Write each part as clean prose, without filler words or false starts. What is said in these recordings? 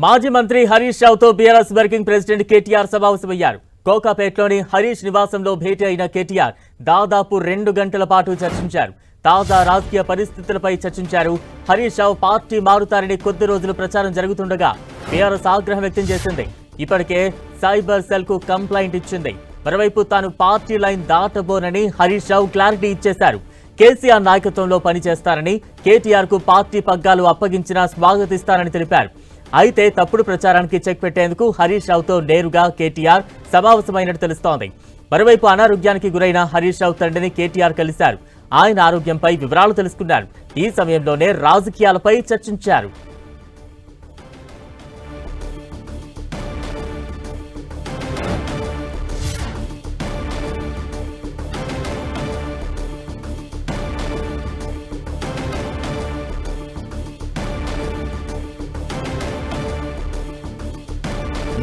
మాజీ మంత్రి హరీష్ రావుతో బీఆర్ఎస్ వర్కింగ్ ప్రెసిడెంట్ కేటీఆర్ సమావేశమయ్యారు. కోకాపేటలోని హరీష్ నివాసంలో భేటీ అయిన కేటీఆర్ దాదాపు 2 గంటల పాటు చర్చించారు. తాజా రాజకీయ పరిస్థితులపై చర్చించారు. హరీష్ రావు పార్టీ మారుతారని కొద్ది రోజులు ప్రచారం జరుగుతుండగా బీఆర్ఎస్ ఆగ్రహం వ్యక్తం చేసింది. ఇప్పటికే సైబర్ సెల్ కు కంప్లైంట్ ఇచ్చింది. మరోవైపు తాను party line దాటబోనని Harish Rao clarity ఇచ్చేశారు. కేసీఆర్ నాయకత్వంలో పనిచేస్తారని, కేటీఆర్ కు పార్టీ పగ్గాలు అప్పగించినా స్వాగతిస్తారని తెలిపారు. అయితే తప్పుడు ప్రచారానికి చెక్ పెట్టేందుకు హరీష్ రావుతో నేరుగా కేటీఆర్ సమావేశమైనట్టు తెలుస్తోంది. మరోవైపు అనారోగ్యానికి గురైన హరీష్ రావు తండ్రిని కేటీఆర్ కలిశారు. ఆయన ఆరోగ్యంపై వివరాలు తెలుసుకున్నారు. ఈ సమయంలోనే రాజకీయాలపై చర్చించారు.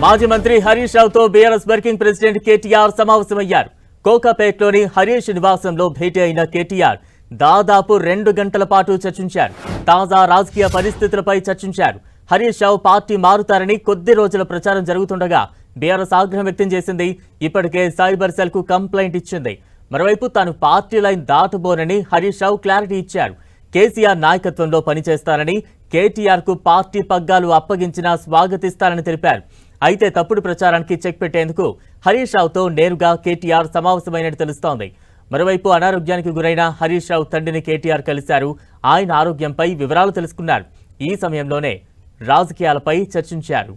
మాజీ మంత్రి హరీష్ రావుతో బీఆర్ఎస్ వర్కింగ్ ప్రెసిడెంట్ కేటీఆర్ సమావేశమయ్యారు. కోకాపేటలోని హరీష్ నివాసంలో భేటీ అయిన కేటీఆర్ దాదాపు 2 గంటల పాటు చర్చించారు. తాజా రాజకీయ పరిస్థితులపై చర్చించారు. హరీష్ రావు పార్టీ మారుతారని కొద్ది రోజుల ప్రచారం జరుగుతుండగా బీఆర్ఎస్ ఆగ్రహం వ్యక్తం చేసింది. ఇప్పటికే సైబర్ సెల్ కు కంప్లైంట్ ఇచ్చింది. మరోవైపు తాను party line దాటబోనని Harish Rao clarity ఇచ్చారు. కేసీఆర్ నాయకత్వంలో పనిచేస్తారని, కేటీఆర్ కు పార్టీ పగ్గాలు అప్పగించినా స్వాగతిస్తారని తెలిపారు. అయితే తప్పుడు ప్రచారానికి చెక్ పెట్టేందుకు హరీష్ రావుతో నేరుగా కేటీఆర్ సమావేశమైనట్టు తెలుస్తోంది. మరోవైపు అనారోగ్యానికి గురైన హరీష్ రావు తండ్రిని కేటీఆర్ కలిశారు. ఆయన ఆరోగ్యంపై వివరాలు తెలుసుకున్నారు. ఈ సమయంలోనే రాజకీయాలపై చర్చించారు.